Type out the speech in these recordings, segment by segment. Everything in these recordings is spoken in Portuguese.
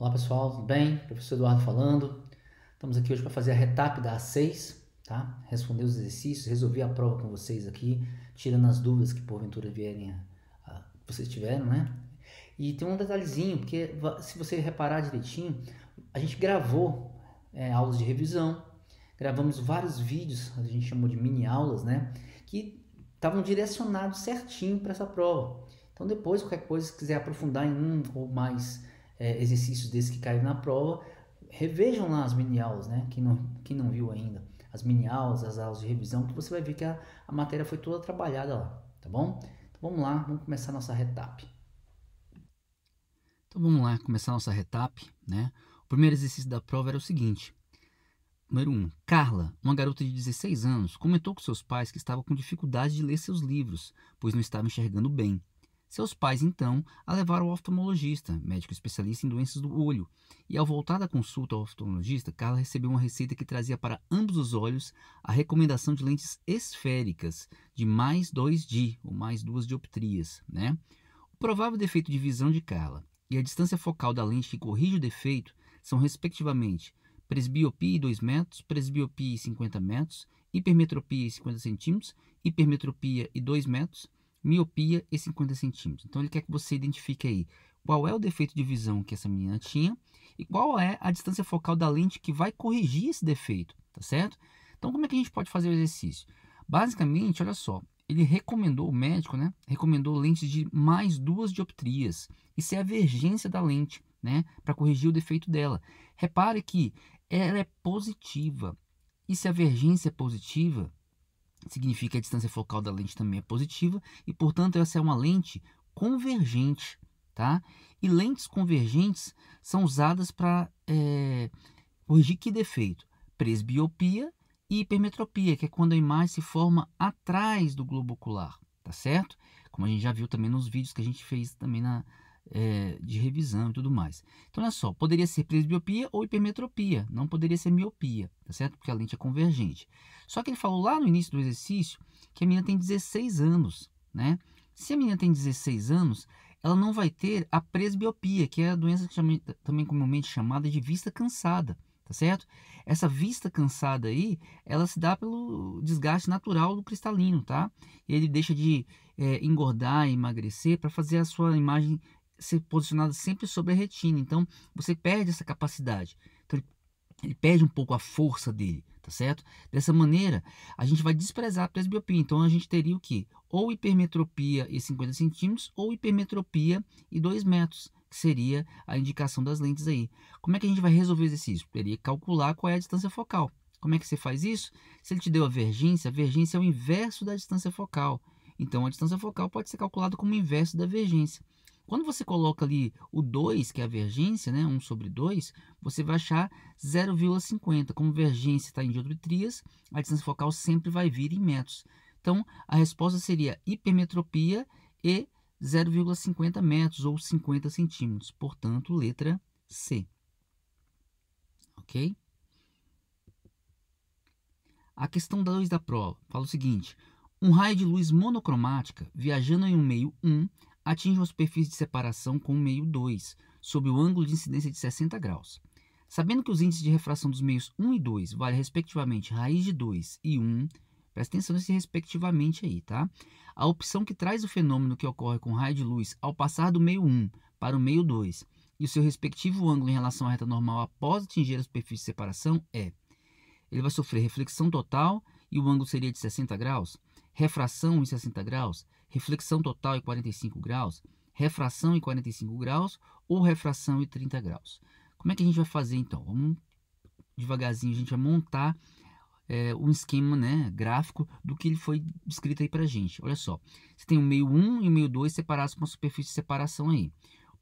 Olá pessoal, tudo bem? Professor Eduardo falando. Estamos aqui hoje para fazer a retap da A6, tá? Responder os exercícios, resolver a prova com vocês aqui, tirando as dúvidas que porventura vierem que vocês tiveram, né? E tem um detalhezinho, porque se você reparar direitinho, a gente gravou aulas de revisão, gravamos vários vídeos, a gente chamou de mini aulas, né? Que estavam direcionados certinho para essa prova. Então depois, qualquer coisa, se quiser aprofundar em um ou mais exercícios desses que caem na prova, revejam lá as mini aulas, né? Quem não viu ainda, as mini aulas, as aulas de revisão, que você vai ver que a matéria foi toda trabalhada lá, tá bom? Então vamos lá, vamos começar a nossa retap. Então vamos lá, começar a nossa retap, né? O primeiro exercício da prova era o seguinte. Número 1. Carla, uma garota de 16 anos, comentou com seus pais que estava com dificuldade de ler seus livros, pois não estava enxergando bem. Seus pais, então, a levaram ao oftalmologista, médico especialista em doenças do olho, e ao voltar da consulta ao oftalmologista, Carla recebeu uma receita que trazia para ambos os olhos a recomendação de lentes esféricas de mais 2D, ou mais 2 dioptrias, né? O provável defeito de visão de Carla e a distância focal da lente que corrige o defeito são, respectivamente, presbiopia e 2 metros, presbiopia e 50 metros, hipermetropia e 50 centímetros, hipermetropia e 2 metros, miopia e 50 centímetros. Então ele quer que você identifique aí qual é o defeito de visão que essa menina tinha e qual é a distância focal da lente que vai corrigir esse defeito, tá certo? Então como é que a gente pode fazer o exercício? Basicamente, olha só, ele recomendou, o médico, né, recomendou lentes de mais 2 dioptrias. Isso é a vergência da lente, né, para corrigir o defeito dela. Repare que ela é positiva. E se a vergência é positiva, significa que a distância focal da lente também é positiva e, portanto, essa é uma lente convergente, tá? E lentes convergentes são usadas para corrigir que defeito? Presbiopia e hipermetropia, que é quando a imagem se forma atrás do globo ocular, tá certo? Como a gente já viu também nos vídeos que a gente fez também de revisão e tudo mais. Então, olha só, poderia ser presbiopia ou hipermetropia, não poderia ser miopia, tá certo? Porque a lente é convergente. Só que ele falou lá no início do exercício que a menina tem 16 anos, né? Se a menina tem 16 anos, ela não vai ter a presbiopia, que é a doença também comumente chamada de vista cansada, tá certo? Essa vista cansada aí, ela se dá pelo desgaste natural do cristalino, tá? Ele deixa de engordar e emagrecer para fazer a sua imagem ser posicionada sempre sobre a retina. Então, você perde essa capacidade. Então, ele perde um pouco a força dele, tá certo? Dessa maneira, a gente vai desprezar a presbiopia. Então, a gente teria o quê? Ou hipermetropia e 50 centímetros, ou hipermetropia e 2 metros, que seria a indicação das lentes aí. Como é que a gente vai resolver o exercício? Teria que calcular qual é a distância focal. Como é que você faz isso? Se ele te deu a vergência é o inverso da distância focal. Então, a distância focal pode ser calculada como o inverso da vergência. Quando você coloca ali o 2, que é a vergência, né, 1 sobre 2, você vai achar 0,50. Como vergência está em dioptrias, a distância focal sempre vai vir em metros. Então, a resposta seria hipermetropia e 0,50 metros ou 50 centímetros. Portanto, letra C. Ok? A questão 2 da prova fala o seguinte. Um raio de luz monocromática viajando em um meio 1 atinge uma superfície de separação com o meio 2, sob o ângulo de incidência de 60 graus. Sabendo que os índices de refração dos meios 1 e 2 valem respectivamente raiz de 2 e 1, presta atenção nesse respectivamente aí, tá? A opção que traz o fenômeno que ocorre com o raio de luz ao passar do meio 1 para o meio 2 e o seu respectivo ângulo em relação à reta normal após atingir a superfície de separação é: ele vai sofrer reflexão total e o ângulo seria de 60 graus, refração em 60 graus, reflexão total em 45 graus, refração em 45 graus ou refração em 30 graus. Como é que a gente vai fazer então? Vamos devagarzinho, a gente vai montar um esquema, né, gráfico do que ele foi descrito aí para a gente. Olha só, você tem o meio 1 e o meio 2 separados com uma superfície de separação aí.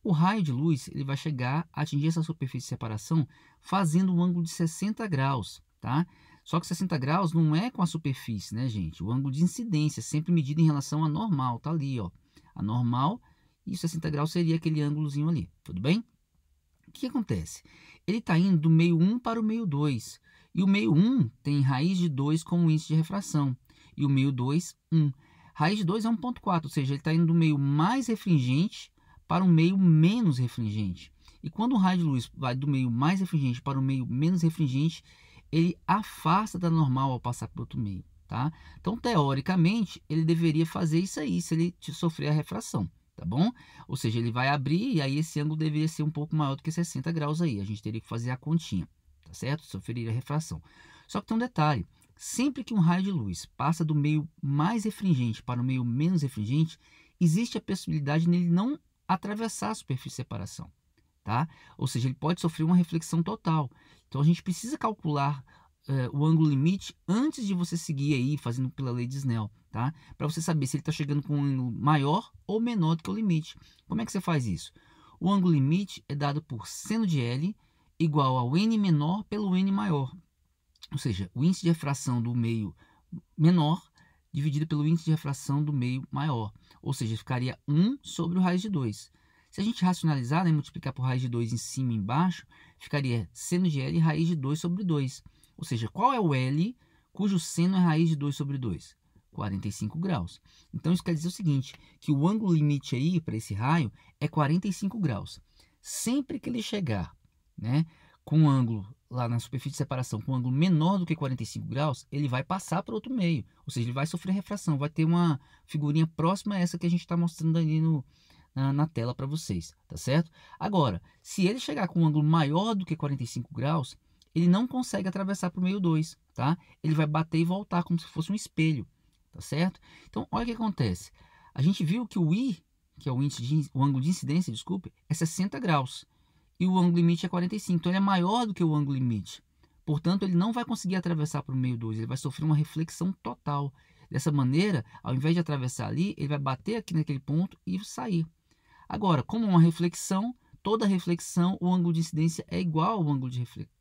O raio de luz ele vai chegar a atingir essa superfície de separação fazendo um ângulo de 60 graus, tá? Só que 60 graus não é com a superfície, né, gente? O ângulo de incidência é sempre medido em relação à normal, tá ali, ó. A normal e 60 graus seria aquele ângulozinho ali, tudo bem? O que acontece? Ele está indo do meio 1 para o meio 2. E o meio 1 tem raiz de 2 como índice de refração. E o meio 2, 1. Raiz de 2 é 1,4, ou seja, ele está indo do meio mais refringente para o meio menos refringente. E quando um raio de luz vai do meio mais refringente para o meio menos refringente, ele afasta da normal ao passar para outro meio, tá? Então, teoricamente, ele deveria fazer isso aí se ele sofrer a refração, tá bom? Ou seja, ele vai abrir e aí esse ângulo deveria ser um pouco maior do que 60 graus aí. A gente teria que fazer a continha, tá certo? Sofreria a refração. Só que tem um detalhe. Sempre que um raio de luz passa do meio mais refringente para o meio menos refringente, existe a possibilidade nele não atravessar a superfície de separação, tá? Ou seja, ele pode sofrer uma reflexão total. Então a gente precisa calcular o ângulo limite antes de você seguir aí fazendo pela lei de Snell, tá? Para você saber se ele está chegando com um ângulo maior ou menor do que o limite. Como é que você faz isso? O ângulo limite é dado por seno de L igual ao n menor pelo n maior. Ou seja, o índice de refração do meio menor dividido pelo índice de refração do meio maior. Ou seja, ficaria 1 sobre o raiz de 2. Se a gente racionalizar, né, multiplicar por raiz de 2 em cima e embaixo, ficaria seno de L raiz de 2 sobre 2. Ou seja, qual é o L cujo seno é raiz de 2 sobre 2? 45 graus. Então, isso quer dizer o seguinte, que o ângulo limite aí para esse raio é 45 graus. Sempre que ele chegar, né, com um ângulo lá na superfície de separação com um ângulo menor do que 45 graus, ele vai passar para outro meio. Ou seja, ele vai sofrer refração, vai ter uma figurinha próxima a essa que a gente está mostrando ali na tela para vocês, tá certo? Agora, se ele chegar com um ângulo maior do que 45 graus, ele não consegue atravessar para o meio 2, tá? Ele vai bater e voltar como se fosse um espelho, tá certo? Então, olha o que acontece. A gente viu que o I, que é o ângulo de incidência, desculpe, é 60 graus. E o ângulo limite é 45, então ele é maior do que o ângulo limite. Portanto, ele não vai conseguir atravessar para o meio 2, ele vai sofrer uma reflexão total. Dessa maneira, ao invés de atravessar ali, ele vai bater aqui naquele ponto e sair. Agora, como uma reflexão, toda reflexão, o ângulo de incidência é igual ao ângulo de reflexão,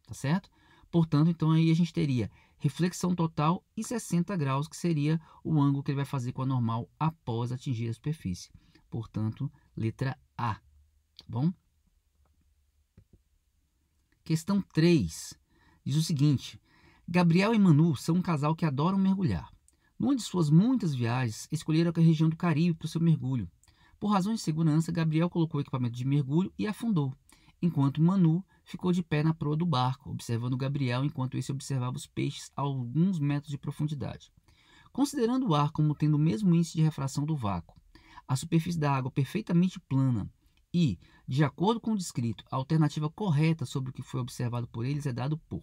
tá certo? Portanto, então aí a gente teria reflexão total e 60 graus, que seria o ângulo que ele vai fazer com a normal após atingir a superfície. Portanto, letra A, tá bom? Questão 3 diz o seguinte: Gabriel e Manu são um casal que adoram mergulhar. Numa de suas muitas viagens, escolheram a região do Caribe para o seu mergulho. Por razões de segurança, Gabriel colocou o equipamento de mergulho e afundou, enquanto Manu ficou de pé na proa do barco, observando Gabriel enquanto esse observava os peixes a alguns metros de profundidade. Considerando o ar como tendo o mesmo índice de refração do vácuo, a superfície da água perfeitamente plana e, de acordo com o descrito, a alternativa correta sobre o que foi observado por eles é dado por.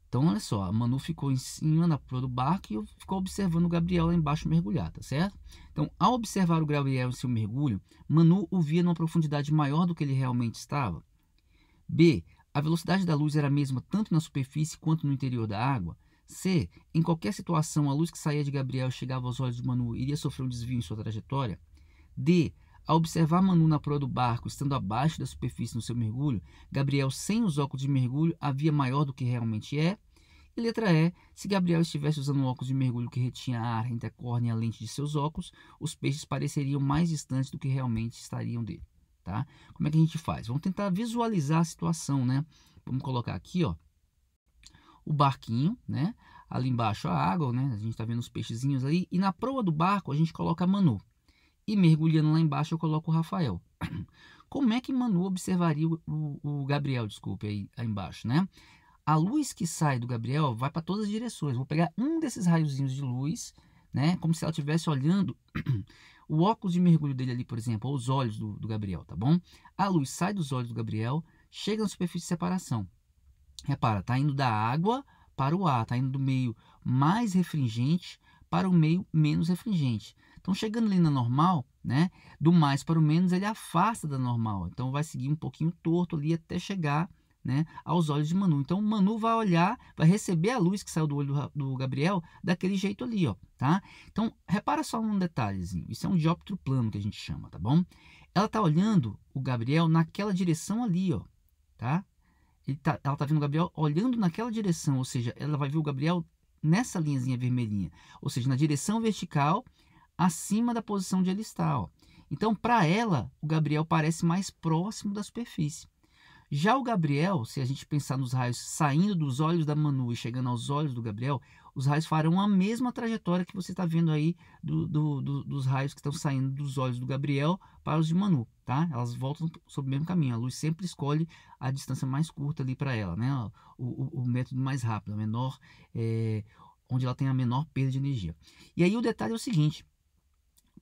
Então, olha só, a Manu ficou em cima da proa do barco e ficou observando o Gabriel lá embaixo mergulhar, tá certo? Então, ao observar o Gabriel em seu mergulho, Manu o via numa profundidade maior do que ele realmente estava. B. A velocidade da luz era a mesma tanto na superfície quanto no interior da água. C. Em qualquer situação, a luz que saía de Gabriel e chegava aos olhos de Manu iria sofrer um desvio em sua trajetória. D. Ao observar Manu na proa do barco, estando abaixo da superfície no seu mergulho, Gabriel, sem os óculos de mergulho, a via maior do que realmente é. E letra E. Se Gabriel estivesse usando um óculos de mergulho que retinha ar entre a córnea e a lente de seus óculos, os peixes pareceriam mais distantes do que realmente estariam dele. Tá? Como é que a gente faz? Vamos tentar visualizar a situação, né? Vamos colocar aqui, ó, o barquinho, né? Ali embaixo a água, né? A gente está vendo os peixezinhos aí. E na proa do barco a gente coloca a Manu. E mergulhando lá embaixo eu coloco o Rafael. Como é que Manu observaria o Gabriel, desculpe, aí embaixo, né? A luz que sai do Gabriel vai para todas as direções. Vou pegar um desses raiozinhos de luz, né? Como se ela estivesse olhando o óculos de mergulho dele ali, por exemplo, ou os olhos do Gabriel, tá bom? A luz sai dos olhos do Gabriel, chega na superfície de separação. Repara, tá indo da água para o ar, tá indo do meio mais refringente para o meio menos refringente. Então, chegando ali na normal, né, do mais para o menos, ele afasta da normal. Então, vai seguir um pouquinho torto ali até chegar, né, aos olhos de Manu. Então, Manu vai olhar, vai receber a luz que saiu do olho do Gabriel daquele jeito ali, ó, tá? Então, repara só um detalhezinho. Isso é um dióptro plano que a gente chama, tá bom? Ela tá olhando o Gabriel naquela direção ali, ó, tá? Ela tá vendo o Gabriel olhando naquela direção, ou seja, ela vai ver o Gabriel nessa linhazinha vermelhinha, ou seja, na direção vertical, acima da posição onde ele está, ó. Então, para ela, o Gabriel parece mais próximo da superfície. Já o Gabriel, se a gente pensar nos raios saindo dos olhos da Manu e chegando aos olhos do Gabriel, os raios farão a mesma trajetória que você está vendo aí dos raios que estão saindo dos olhos do Gabriel para os de Manu, tá? Elas voltam sobre o mesmo caminho. A luz sempre escolhe a distância mais curta ali para ela, né? O método mais rápido, a menor, onde ela tem a menor perda de energia. E aí o detalhe é o seguinte: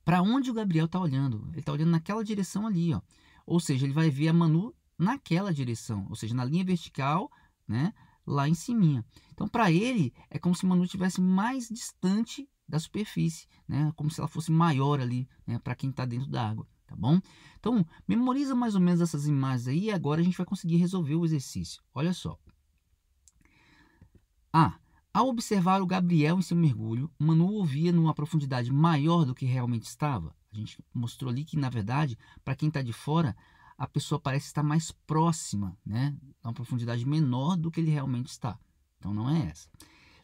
para onde o Gabriel está olhando? Ele está olhando naquela direção ali, ó. Ou seja, ele vai ver a Manu naquela direção, ou seja, na linha vertical, né? Lá em cima. Então, para ele, é como se Manu estivesse mais distante da superfície, né? Como se ela fosse maior ali, né? Para quem está dentro da água, tá bom? Então, memoriza mais ou menos essas imagens aí e agora a gente vai conseguir resolver o exercício. Olha só. Ao observar o Gabriel em seu mergulho, Manu o via numa profundidade maior do que realmente estava. A gente mostrou ali que, na verdade, para quem está de fora, a pessoa parece estar mais próxima, né? A uma profundidade menor do que ele realmente está. Então, não é essa.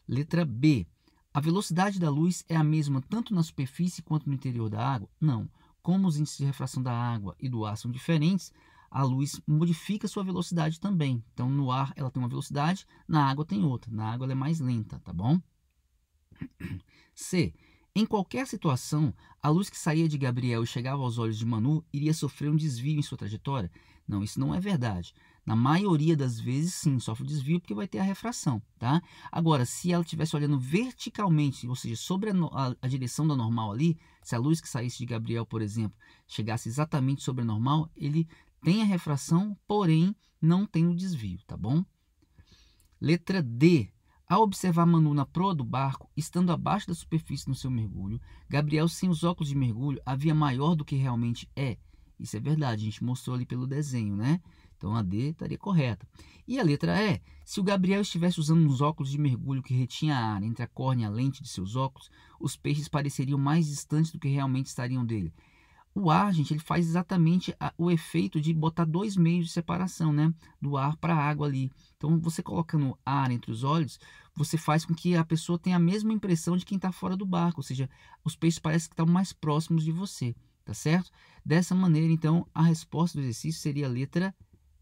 Letra B. A velocidade da luz é a mesma tanto na superfície quanto no interior da água? Não. Como os índices de refração da água e do ar são diferentes, a luz modifica sua velocidade também. Então, no ar ela tem uma velocidade, na água tem outra. Na água ela é mais lenta, tá bom? C. Em qualquer situação, a luz que saía de Gabriel e chegava aos olhos de Manu iria sofrer um desvio em sua trajetória? Não, isso não é verdade. Na maioria das vezes, sim, sofre desvio porque vai ter a refração, tá? Agora, se ela estivesse olhando verticalmente, ou seja, sobre a direção da normal ali, se a luz que saísse de Gabriel, por exemplo, chegasse exatamente sobre a normal, ele tem a refração, porém não tem o desvio, tá bom? Letra D. Ao observar Manu na proa do barco, estando abaixo da superfície no seu mergulho, Gabriel, sem os óculos de mergulho, havia maior do que realmente é. Isso é verdade, a gente mostrou ali pelo desenho, né? Então a D estaria correta. E a letra E. Se o Gabriel estivesse usando uns óculos de mergulho que retinha ar entre a córnea e a lente de seus óculos, os peixes pareceriam mais distantes do que realmente estariam dele. O ar, gente, ele faz exatamente o efeito de botar dois meios de separação, né? Do ar para a água ali. Então, você colocando ar entre os olhos, você faz com que a pessoa tenha a mesma impressão de quem está fora do barco. Ou seja, os peixes parecem que estão mais próximos de você, tá certo? Dessa maneira, então, a resposta do exercício seria a letra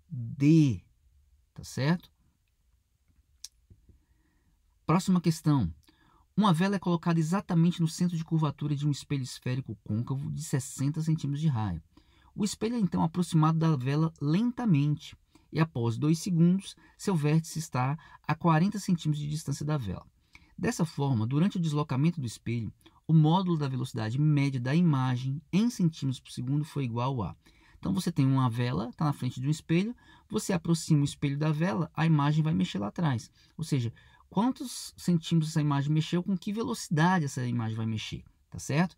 D, tá certo? Próxima questão. Uma vela é colocada exatamente no centro de curvatura de um espelho esférico côncavo de 60 centímetros de raio. O espelho é então aproximado da vela lentamente e após 2 segundos, seu vértice está a 40 centímetros de distância da vela. Dessa forma, durante o deslocamento do espelho, o módulo da velocidade média da imagem em centímetros por segundo foi igual a... Então você tem uma vela, está na frente de um espelho, você aproxima o espelho da vela, a imagem vai mexer lá atrás. Ou seja, quantos centímetros essa imagem mexeu, com que velocidade essa imagem vai mexer, tá certo?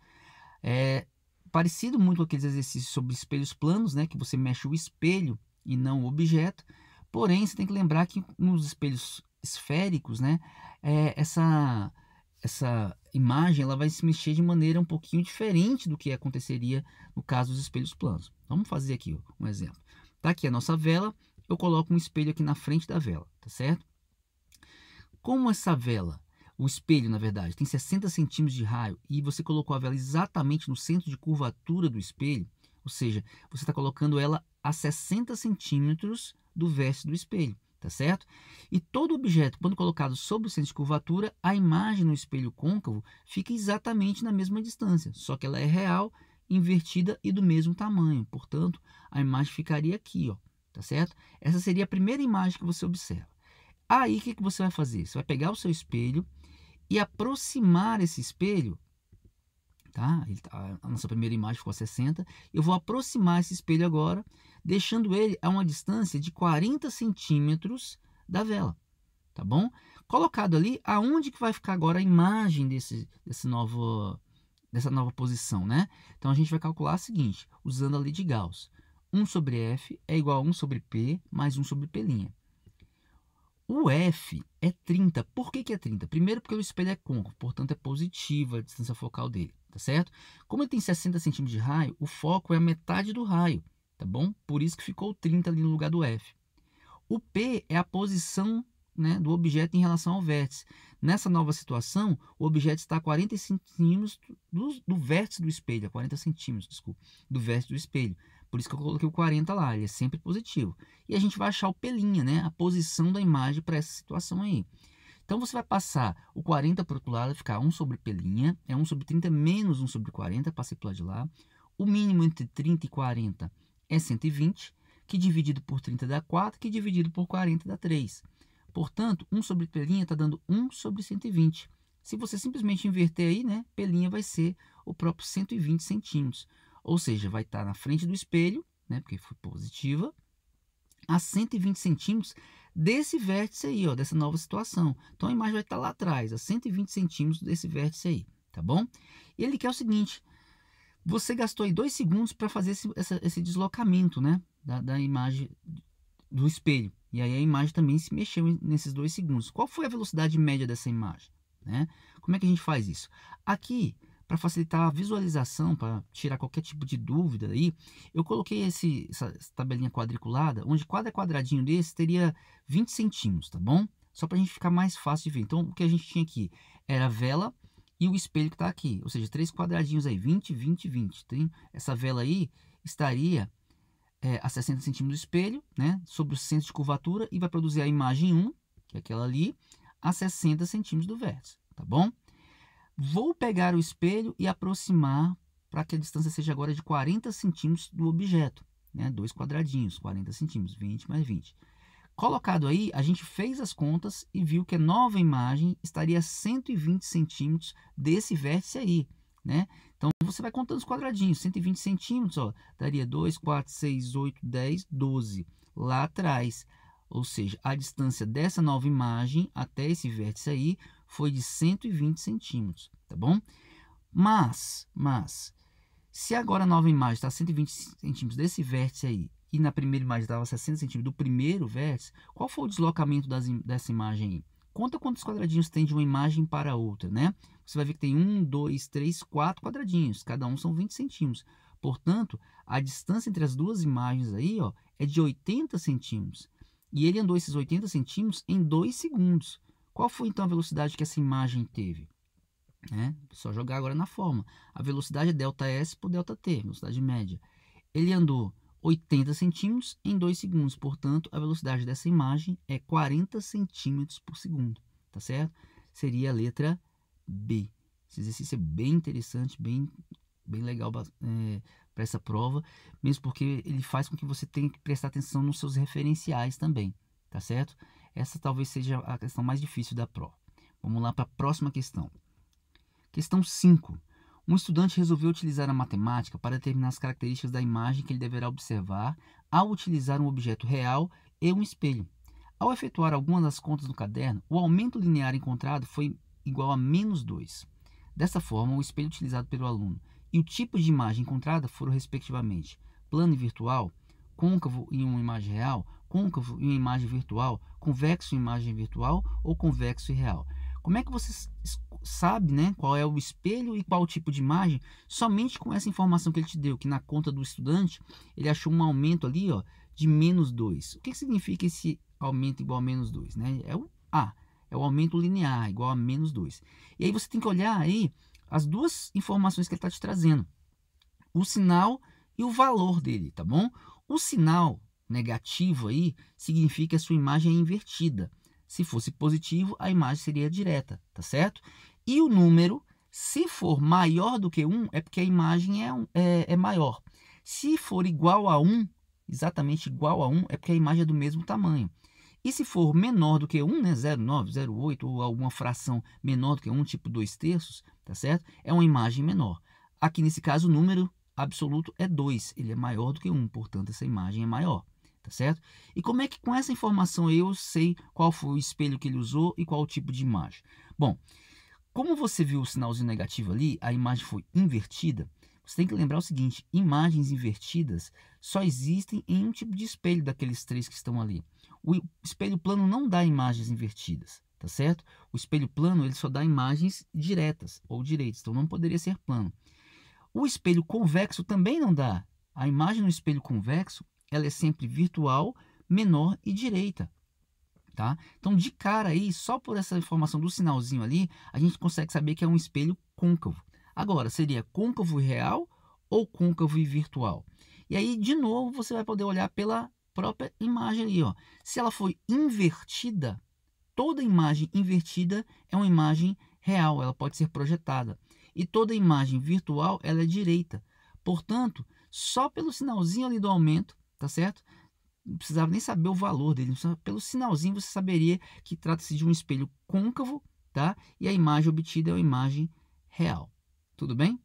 É parecido muito com aqueles exercícios sobre espelhos planos, né, que você mexe o espelho e não o objeto, porém você tem que lembrar que nos espelhos esféricos, né, essa imagem ela vai se mexer de maneira um pouquinho diferente do que aconteceria no caso dos espelhos planos. Vamos fazer aqui um exemplo. Tá aqui a nossa vela, eu coloco um espelho aqui na frente da vela, tá certo? Como essa vela, o espelho, na verdade, tem 60 centímetros de raio e você colocou a vela exatamente no centro de curvatura do espelho, ou seja, você está colocando ela a 60 centímetros do vértice do espelho, tá certo? E todo objeto, quando colocado sobre o centro de curvatura, a imagem no espelho côncavo fica exatamente na mesma distância, só que ela é real, invertida e do mesmo tamanho. Portanto, a imagem ficaria aqui, ó, tá certo? Essa seria a primeira imagem que você observa. Aí, o que você vai fazer? Você vai pegar o seu espelho e aproximar esse espelho, tá? A nossa primeira imagem ficou a 60. Eu vou aproximar esse espelho agora, deixando ele a uma distância de 40 centímetros da vela, tá bom? Colocado ali, aonde que vai ficar agora a imagem dessa nova posição, né? Então, a gente vai calcular o seguinte, usando a lei de Gauss. 1 sobre F é igual a 1 sobre P mais 1 sobre P'. O F é 30. Por que é 30? Primeiro porque o espelho é côncavo, portanto é positiva a distância focal dele, tá certo? Como ele tem 60 centímetros de raio, o foco é a metade do raio, tá bom? Por isso que ficou 30 ali no lugar do F. O P é a posição, né, do objeto em relação ao vértice. Nessa nova situação, o objeto está a 40 centímetros do vértice do espelho, a 40 centímetros, desculpa, do vértice do espelho. Por isso que eu coloquei o 40 lá, ele é sempre positivo. E a gente vai achar o P', né, a posição da imagem para essa situação aí. Então, você vai passar o 40 para o outro lado, vai ficar 1 sobre P', é 1 sobre 30 menos 1 sobre 40, passei para o lado de lá. O mínimo entre 30 e 40 é 120, que dividido por 30 dá 4, que dividido por 40 dá 3. Portanto, 1 sobre P' está dando 1 sobre 120. Se você simplesmente inverter aí, né, P' vai ser o próprio 120 centímetros. Ou seja, vai estar na frente do espelho, né, porque foi positiva, a 120 centímetros desse vértice aí, ó, dessa nova situação. Então, a imagem vai estar lá atrás, a 120 centímetros desse vértice aí, tá bom? E ele quer o seguinte, você gastou aí 2 segundos para fazer esse deslocamento, né, da imagem do espelho. E aí a imagem também se mexeu nesses 2 segundos. Qual foi a velocidade média dessa imagem, né? Como é que a gente faz isso? Aqui, para facilitar a visualização, para tirar qualquer tipo de dúvida aí, eu coloquei essa tabelinha quadriculada, onde cada quadradinho desse teria 20 centímetros, tá bom? Só para a gente ficar mais fácil de ver. Então, o que a gente tinha aqui era a vela e o espelho que está aqui, ou seja, 3 quadradinhos aí, 20, 20, 20. Tem essa vela aí estaria a 60 centímetros do espelho, né, sobre o centro de curvatura, e vai produzir a imagem 1, que é aquela ali, a 60 centímetros do vértice, tá bom? Vou pegar o espelho e aproximar para que a distância seja agora de 40 centímetros do objeto, né, 2 quadradinhos, 40 centímetros, 20 mais 20. Colocado aí, a gente fez as contas e viu que a nova imagem estaria a 120 centímetros desse vértice aí, né? Então, você vai contando os quadradinhos, 120 centímetros, ó, daria 2, 4, 6, 8, 10, 12, lá atrás. Ou seja, a distância dessa nova imagem até esse vértice aí foi de 120 centímetros, tá bom? Mas, se agora a nova imagem está a 120 centímetros desse vértice aí, e na primeira imagem estava a 60 centímetros do primeiro vértice, qual foi o deslocamento dessa imagem aí? Conta quantos quadradinhos tem de uma imagem para outra, né? Você vai ver que tem 1, 2, 3, 4 quadradinhos, cada um são 20 centímetros. Portanto, a distância entre as duas imagens aí, ó, é de 80 centímetros. E ele andou esses 80 centímetros em 2 segundos. Qual foi então a velocidade que essa imagem teve? Só jogar agora na fórmula. A velocidade é ΔS por ΔT, velocidade média. Ele andou 80 centímetros em 2 segundos. Portanto, a velocidade dessa imagem é 40 centímetros por segundo. Tá certo? Seria a letra B. Esse exercício é bem interessante, bem legal para essa prova, mesmo porque ele faz com que você tenha que prestar atenção nos seus referenciais também. Tá certo? Essa talvez seja a questão mais difícil da prova. Vamos lá para a próxima questão. Questão 5. Um estudante resolveu utilizar a matemática para determinar as características da imagem que ele deverá observar ao utilizar um objeto real e um espelho. Ao efetuar algumas das contas no caderno, o aumento linear encontrado foi igual a -2. Dessa forma, o espelho utilizado pelo aluno e o tipo de imagem encontrada foram, respectivamente, plano e virtual, côncavo em uma imagem real, côncavo em uma imagem virtual, convexo em imagem virtual ou convexo e real. Como é que você sabe, né, qual é o espelho e qual o tipo de imagem? Somente com essa informação que ele te deu, que na conta do estudante ele achou um aumento ali, ó, de -2. O que significa esse aumento igual a -2? Né? É o aumento linear, igual a -2. E aí você tem que olhar aí as duas informações que ele está te trazendo. O sinal e o valor dele, tá bom? O sinal negativo aí significa que a sua imagem é invertida. Se fosse positivo, a imagem seria direta, tá certo? E o número, se for maior do que 1, é porque a imagem é maior. Se for igual a 1, exatamente igual a 1, é porque a imagem é do mesmo tamanho. E se for menor do que 1, né, 0,9, 0,8 ou alguma fração menor do que 1, tipo 2/3, tá certo? É uma imagem menor. Aqui nesse caso o número absoluto é 2, ele é maior do que 1, portanto essa imagem é maior. Tá certo? E como é que com essa informação eu sei qual foi o espelho que ele usou e qual o tipo de imagem? Bom, como você viu o sinalzinho negativo ali, a imagem foi invertida, você tem que lembrar o seguinte, imagens invertidas só existem em um tipo de espelho daqueles 3 que estão ali. O espelho plano não dá imagens invertidas, tá certo? O espelho plano ele só dá imagens diretas ou direitas, então não poderia ser plano. O espelho convexo também não dá. A imagem no espelho convexo ela é sempre virtual, menor e direita. Tá? Então, de cara aí, só por essa informação do sinalzinho ali, a gente consegue saber que é um espelho côncavo. Agora, seria côncavo e real ou côncavo e virtual? E aí, de novo, você vai poder olhar pela própria imagem ali. Ó. Se ela foi invertida, toda imagem invertida é uma imagem real, ela pode ser projetada. E toda imagem virtual, ela é direita. Portanto, só pelo sinalzinho ali do aumento, tá certo? Não precisava nem saber o valor dele, só pelo sinalzinho você saberia que trata-se de um espelho côncavo, tá? E a imagem obtida é uma imagem real. Tudo bem?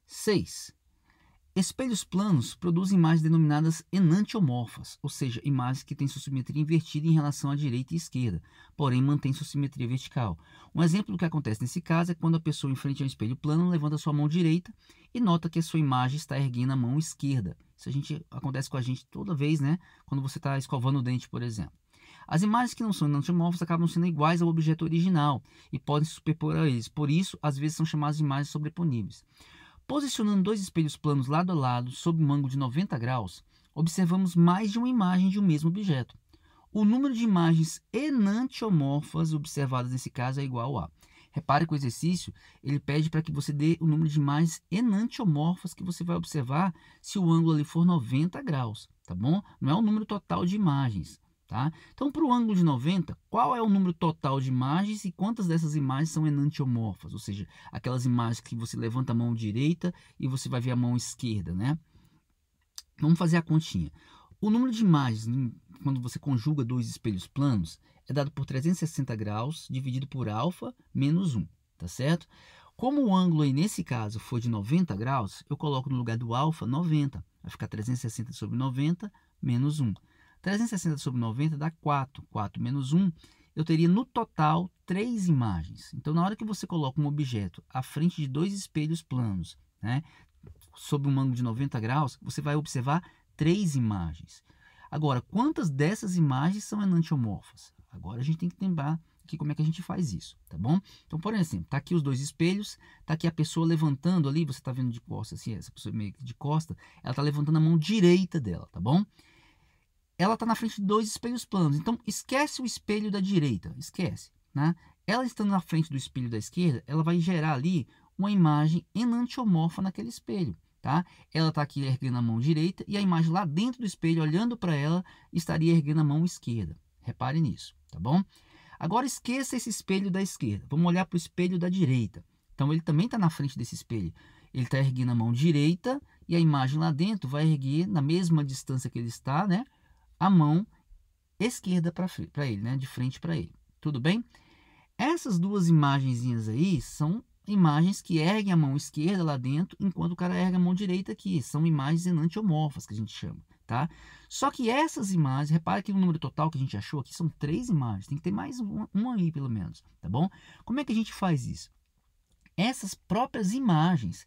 6. Espelhos planos produzem imagens denominadas enantiomorfas, ou seja, imagens que têm sua simetria invertida em relação à direita e esquerda, porém mantém sua simetria vertical. Um exemplo do que acontece nesse caso é quando a pessoa em frente a um espelho plano levanta sua mão direita e nota que a sua imagem está erguendo a mão esquerda. Isso acontece com a gente toda vez, né? Quando você está escovando o dente, por exemplo. As imagens que não são enantiomorfas acabam sendo iguais ao objeto original e podem se superpor a eles, por isso, às vezes são chamadas de imagens sobreponíveis. Posicionando dois espelhos planos lado a lado sob um ângulo de 90 graus, observamos mais de uma imagem de um mesmo objeto. O número de imagens enantiomorfas observadas nesse caso é igual a... Repare que o exercício ele pede para que você dê o número de imagens enantiomorfas que você vai observar se o ângulo ali for 90 graus, tá bom? Não é o número total de imagens. Tá? Então, para o ângulo de 90, qual é o número total de imagens e quantas dessas imagens são enantiomorfas? Ou seja, aquelas imagens que você levanta a mão direita e você vai ver a mão esquerda, né? Vamos fazer a continha. O número de imagens, quando você conjuga dois espelhos planos, é dado por 360 graus dividido por alfa menos 1, tá certo? Como o ângulo aí nesse caso for de 90 graus, eu coloco no lugar do alfa 90. Vai ficar 360 sobre 90 menos 1. 360 sobre 90 dá 4. 4 menos 1, eu teria no total 3 imagens. Então, na hora que você coloca um objeto à frente de dois espelhos planos, né, sob um ângulo de 90 graus, você vai observar 3 imagens. Agora, quantas dessas imagens são enantiomorfas? Agora a gente tem que lembrar aqui como é que a gente faz isso, tá bom? Então, por exemplo, tá aqui os dois espelhos, tá aqui a pessoa levantando ali, você tá vendo de costas, assim, essa pessoa meio que de costa, ela tá levantando a mão direita dela, tá bom? Ela está na frente de dois espelhos planos. Então, esquece o espelho da direita. Esquece. Né? Ela estando na frente do espelho da esquerda, ela vai gerar ali uma imagem enantiomorfa naquele espelho. Tá? Ela está aqui erguendo a mão direita e a imagem lá dentro do espelho, olhando para ela, estaria erguendo a mão esquerda. Repare nisso. Tá bom? Agora, esqueça esse espelho da esquerda. Vamos olhar para o espelho da direita. Então, ele também está na frente desse espelho. Ele está erguendo a mão direita e a imagem lá dentro vai erguer, na mesma distância que ele está, né? A mão esquerda para ele, né? De frente para ele. Tudo bem? Essas duas imagenzinhas aí são imagens que erguem a mão esquerda lá dentro, enquanto o cara ergue a mão direita aqui. São imagens enantiomorfas, que a gente chama, tá? Só que essas imagens, repara que o número total que a gente achou aqui são 3 imagens. Tem que ter mais uma aí, pelo menos, tá bom? Como é que a gente faz isso? Essas próprias imagens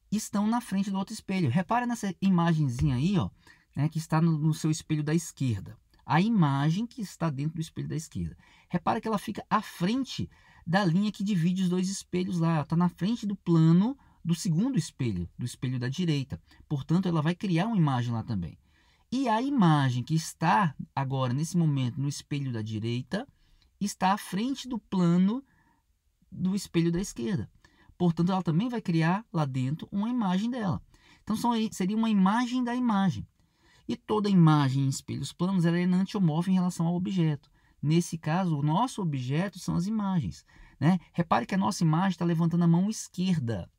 estão na frente do outro espelho. Repara nessa imagenzinha aí, ó. Né, que está no seu espelho da esquerda. A imagem que está dentro do espelho da esquerda. Repara que ela fica à frente da linha que divide os dois espelhos lá. Ela está na frente do plano do segundo espelho, do espelho da direita. Portanto, ela vai criar uma imagem lá também. E a imagem que está agora, nesse momento, no espelho da direita, está à frente do plano do espelho da esquerda. Portanto, ela também vai criar lá dentro uma imagem dela. Então, seria uma imagem da imagem. E toda imagem em espelhos planos ela é enantiomorfa em relação ao objeto. Nesse caso, o nosso objeto são as imagens. Né? Repare que a nossa imagem está levantando a mão esquerda.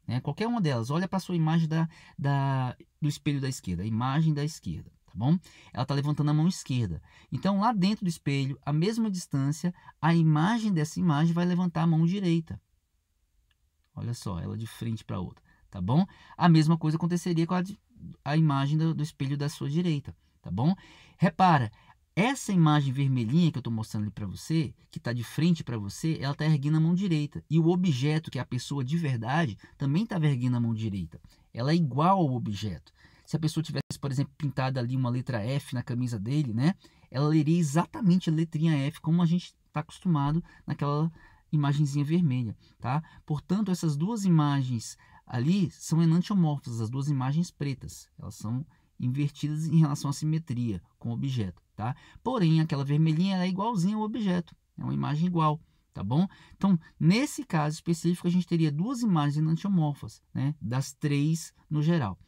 Né? Qualquer uma delas, olha para a sua imagem do espelho da esquerda, a imagem da esquerda. Tá bom? Ela está levantando a mão esquerda. Então, lá dentro do espelho, a mesma distância, a imagem dessa imagem vai levantar a mão direita. Olha só, ela de frente para a outra. Tá bom? A mesma coisa aconteceria com a imagem do espelho da sua direita, tá bom? Repara, essa imagem vermelhinha que eu estou mostrando ali para você, que está de frente para você, ela está erguendo a mão direita. E o objeto, que é a pessoa de verdade, também está erguendo a mão direita. Ela é igual ao objeto. Se a pessoa tivesse, por exemplo, pintada ali uma letra F na camisa dele, né? Ela leria exatamente a letrinha F, como a gente está acostumado naquela imagenzinha vermelha, tá? Portanto, essas duas imagens ali são enantiomorfas, as duas imagens pretas. Elas são invertidas em relação à simetria com o objeto, tá? Porém, aquela vermelhinha é igualzinha ao objeto. É uma imagem igual, tá bom? Então, nesse caso específico, a gente teria duas imagens enantiomorfas, né? Das 3 no geral.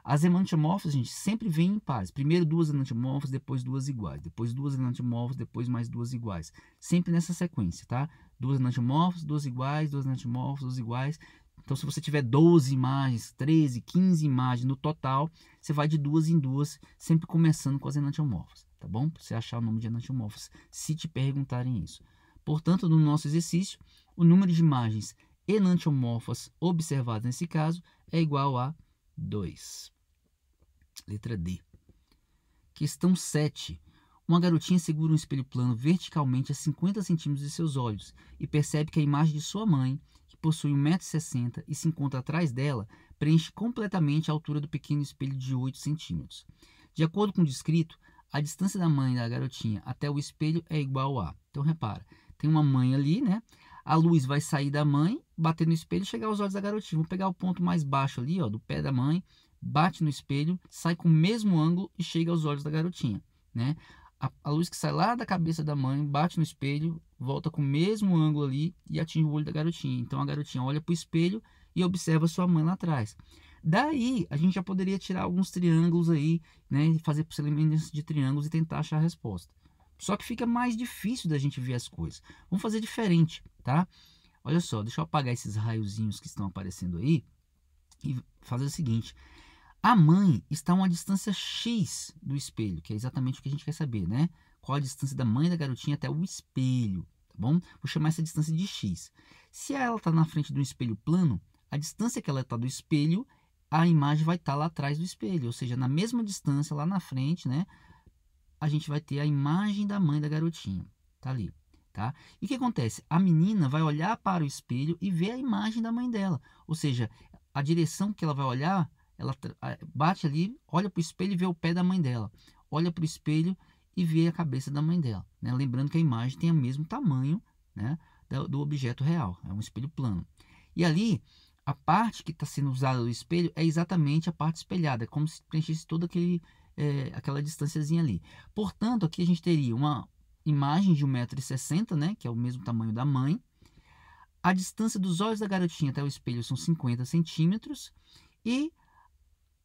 As enantiomorfas, gente, sempre vêm em pares. Primeiro duas enantiomorfas, depois duas iguais. Depois duas enantiomorfas, depois mais duas iguais. Sempre nessa sequência, tá? Duas enantiomorfas, duas iguais, duas enantiomorfas, duas iguais. Então, se você tiver 12 imagens, 13, 15 imagens no total, você vai de duas em duas, sempre começando com as enantiomorfas, tá bom? Para você achar o número de enantiomorfas, se te perguntarem isso. Portanto, no nosso exercício, o número de imagens enantiomorfas observadas nesse caso é igual a 2. Letra D. Questão 7. Uma garotinha segura um espelho plano verticalmente a 50 centímetros de seus olhos e percebe que a imagem de sua mãe, que possui 1,60 m e se encontra atrás dela, preenche completamente a altura do pequeno espelho de 8 centímetros. De acordo com o descrito, a distância da mãe da garotinha até o espelho é igual a... Então, repara, tem uma mãe ali, né? A luz vai sair da mãe, bater no espelho e chegar aos olhos da garotinha. Vou pegar o ponto mais baixo ali, ó, do pé da mãe, bate no espelho, sai com o mesmo ângulo e chega aos olhos da garotinha, né? A luz que sai lá da cabeça da mãe, bate no espelho, volta com o mesmo ângulo ali e atinge o olho da garotinha. Então a garotinha olha para o espelho e observa sua mãe lá atrás. Daí a gente já poderia tirar alguns triângulos aí, né? Fazer semelhança de triângulos e tentar achar a resposta. Só que fica mais difícil da gente ver as coisas. Vamos fazer diferente, tá? Olha só, deixa eu apagar esses raiozinhos que estão aparecendo aí e fazer o seguinte. A mãe está a uma distância X do espelho, que é exatamente o que a gente quer saber, né? Qual a distância da mãe da garotinha até o espelho, tá bom? Vou chamar essa distância de X. Se ela está na frente do espelho plano, a distância que ela está do espelho, a imagem vai estar lá atrás do espelho, ou seja, na mesma distância lá na frente, né? A gente vai ter a imagem da mãe da garotinha, tá ali, tá? E o que acontece? A menina vai olhar para o espelho e ver a imagem da mãe dela, ou seja, a direção que ela vai olhar, ela bate ali, olha para o espelho e vê o pé da mãe dela, olha para o espelho e vê a cabeça da mãe dela, né? Lembrando que a imagem tem o mesmo tamanho, né, do objeto real, é um espelho plano. E ali, a parte que está sendo usada do espelho é exatamente a parte espelhada, é como se preenchesse toda aquela distânciazinha ali. Portanto, aqui a gente teria uma imagem de 1,60 m, né, que é o mesmo tamanho da mãe. A distância dos olhos da garotinha até o espelho são 50 centímetros e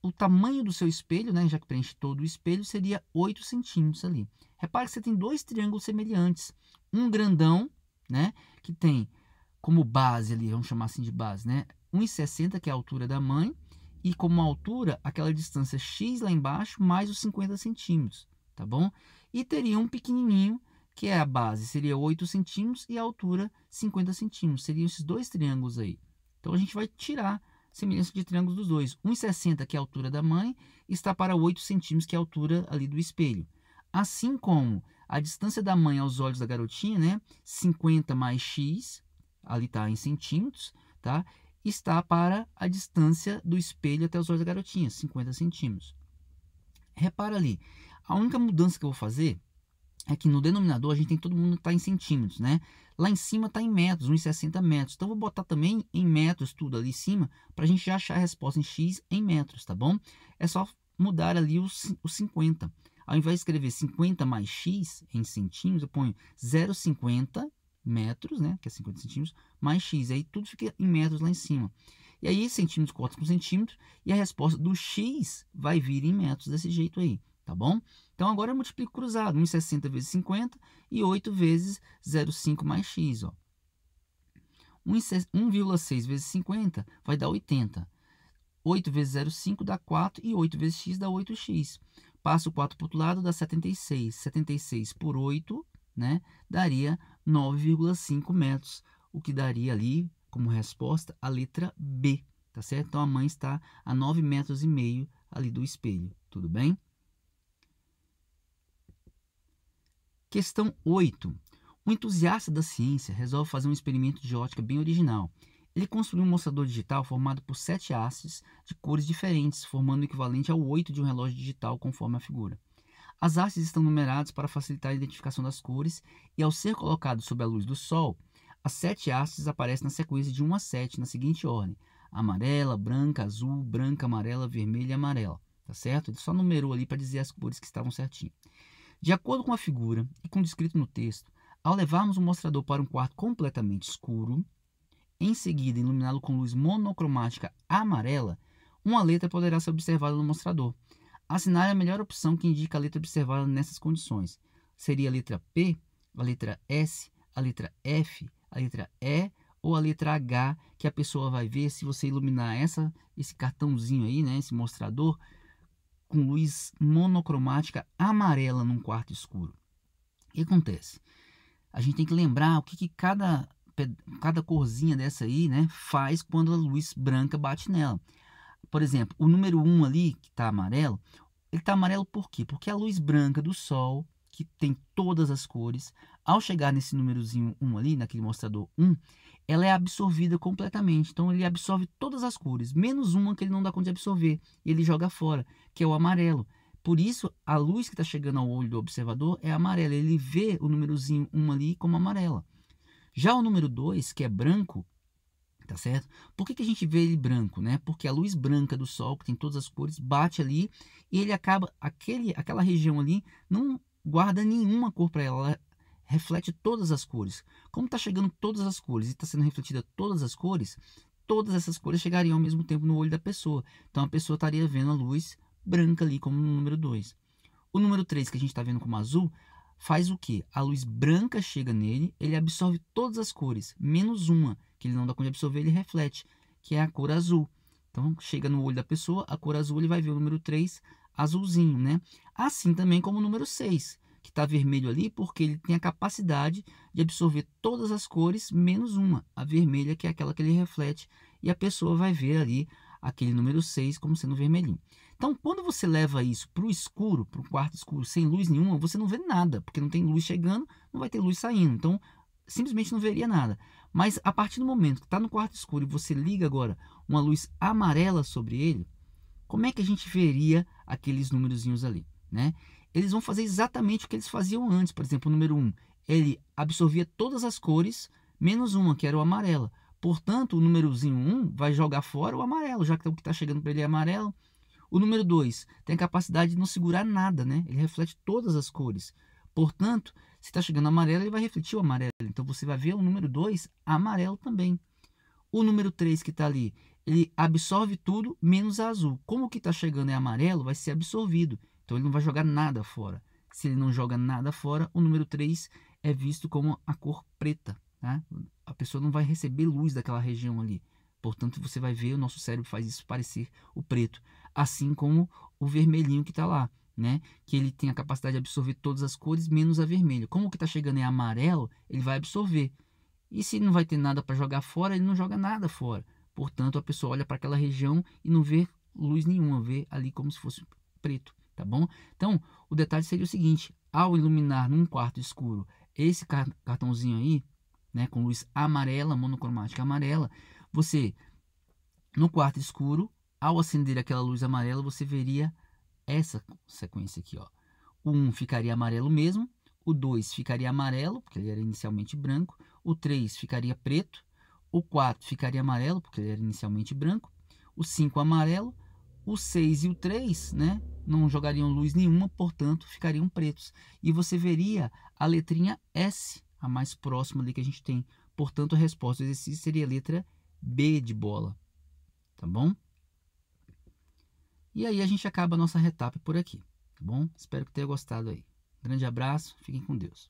o tamanho do seu espelho, né, já que preenche todo o espelho, seria 8 centímetros ali. Repare que você tem dois triângulos semelhantes. Um grandão, né, que tem como base ali, vamos chamar assim de base, né, 1,60 m, que é a altura da mãe, e como altura, aquela distância X lá embaixo, mais os 50 centímetros, tá bom? E teria um pequenininho, que é a base, seria 8 centímetros, e a altura 50 centímetros. Seriam esses dois triângulos aí. Então, a gente vai tirar semelhança de triângulos dos dois. 1,60 m, que é a altura da mãe, está para 8 centímetros, que é a altura ali do espelho. Assim como a distância da mãe aos olhos da garotinha, né? 50 mais X, ali está em centímetros, tá? Está para a distância do espelho até os olhos da garotinha, 50 centímetros. Repara ali, a única mudança que eu vou fazer é que no denominador a gente tem todo mundo que está em centímetros, né? Lá em cima está em metros, 1,60 metros. Então, eu vou botar também em metros tudo ali em cima, para a gente já achar a resposta em X em metros, tá bom? É só mudar ali os 50. Ao invés de escrever 50 mais X em centímetros, eu ponho 0,50 metros, né? Que é 50 centímetros, mais X. Aí tudo fica em metros lá em cima. E aí, centímetros corta com centímetros, e a resposta do X vai vir em metros desse jeito aí, tá bom? Então, agora eu multiplico cruzado, 1,60 vezes 50 e 8 vezes 0,5 mais X, ó. 1,6 vezes 50 vai dar 80. 8 vezes 0,5 dá 4 e 8 vezes X dá 8X. Passo o 4 para o outro lado, dá 76. 76 por 8, né, daria 9,5 metros, o que daria ali como resposta a letra B, tá certo? Então, a mãe está a 9,5 metros ali do espelho, tudo bem? Questão 8. Um entusiasta da ciência resolve fazer um experimento de ótica bem original. Ele construiu um mostrador digital formado por 7 hastes de cores diferentes, formando o equivalente ao 8 de um relógio digital, conforme a figura. As hastes estão numeradas para facilitar a identificação das cores e, ao ser colocado sob a luz do sol, as 7 hastes aparecem na sequência de 1 a 7, na seguinte ordem: amarela, branca, azul, branca, amarela, vermelha e amarela. Tá certo? Ele só numerou ali para dizer as cores que estavam certinho. De acordo com a figura e com o descrito no texto, ao levarmos o mostrador para um quarto completamente escuro, em seguida iluminá-lo com luz monocromática amarela, uma letra poderá ser observada no mostrador. Assinale a melhor opção que indica a letra observada nessas condições. Seria a letra P, a letra S, a letra F, a letra E ou a letra H, que a pessoa vai ver se você iluminar esse cartãozinho aí, né, esse mostrador, com luz monocromática amarela num quarto escuro. O que acontece? A gente tem que lembrar o que cada corzinha dessa aí, né, faz quando a luz branca bate nela. Por exemplo, o número 1 ali, que está amarelo, ele está amarelo por quê? Porque a luz branca do Sol, que tem todas as cores, ao chegar nesse númerozinho 1 ali, naquele mostrador 1, ela é absorvida completamente. Então, ele absorve todas as cores, menos uma que ele não dá conta de absorver, e ele joga fora, que é o amarelo. Por isso, a luz que está chegando ao olho do observador é amarela. Ele vê o númerozinho 1 ali como amarela. Já o número 2, que é branco, tá certo? Por que a gente vê ele branco, né? Porque a luz branca do Sol, que tem todas as cores, bate ali e ele acaba, aquela região ali não guarda nenhuma cor para ela reflete todas as cores. Como está chegando todas as cores e está sendo refletida todas as cores, todas essas cores chegariam ao mesmo tempo no olho da pessoa. Então a pessoa estaria vendo a luz branca ali como no número 2. O número 3, que a gente está vendo como azul, faz o quê? A luz branca chega nele, ele absorve todas as cores, menos uma, que ele não dá conta de absorver, ele reflete, que é a cor azul. Então, chega no olho da pessoa, a cor azul, ele vai ver o número 3 azulzinho, né? Assim também como o número 6, que está vermelho ali, porque ele tem a capacidade de absorver todas as cores, menos uma, a vermelha, que é aquela que ele reflete, e a pessoa vai ver ali aquele número 6 como sendo vermelhinho. Então, quando você leva isso para o escuro, para o quarto escuro, sem luz nenhuma, você não vê nada, porque não tem luz chegando, não vai ter luz saindo. Então, simplesmente não veria nada. Mas a partir do momento que está no quarto escuro e você liga agora uma luz amarela sobre ele, como é que a gente veria aqueles númerozinhos ali, né? Eles vão fazer exatamente o que eles faziam antes. Por exemplo, o número 1, ele absorvia todas as cores, menos uma, que era o amarelo. Portanto, o númerozinho 1 vai jogar fora o amarelo, já que o que está chegando para ele é amarelo. O número 2 tem a capacidade de não segurar nada, né? Ele reflete todas as cores. Portanto, se está chegando amarelo, ele vai refletir o amarelo. Então, você vai ver o número 2 amarelo também. O número 3 que está ali, ele absorve tudo menos a azul. Como o que está chegando é amarelo, vai ser absorvido. Então, ele não vai jogar nada fora. Se ele não joga nada fora, o número 3 é visto como a cor preta. Tá? A pessoa não vai receber luz daquela região ali. Portanto, você vai ver, o nosso cérebro faz isso parecer o preto. Assim como o vermelhinho que está lá, né? Que ele tem a capacidade de absorver todas as cores, menos a vermelha. Como o que está chegando é amarelo, ele vai absorver. E se não vai ter nada para jogar fora, ele não joga nada fora. Portanto, a pessoa olha para aquela região e não vê luz nenhuma, vê ali como se fosse preto, tá bom? Então, o detalhe seria o seguinte: ao iluminar num quarto escuro esse cartãozinho aí, né, com luz amarela, monocromática amarela, você, no quarto escuro, ao acender aquela luz amarela, você veria essa sequência aqui, ó. O 1 ficaria amarelo mesmo, o 2 ficaria amarelo, porque ele era inicialmente branco, o 3 ficaria preto, o 4 ficaria amarelo, porque ele era inicialmente branco, o 5 amarelo, o 6 e o 3, né, não jogariam luz nenhuma, portanto, ficariam pretos. E você veria a letrinha S, a mais próxima ali que a gente tem. Portanto, a resposta do exercício seria a letra B de bola, tá bom? E aí a gente acaba a nossa retapa por aqui, tá bom? Espero que tenha gostado aí. Grande abraço, fiquem com Deus.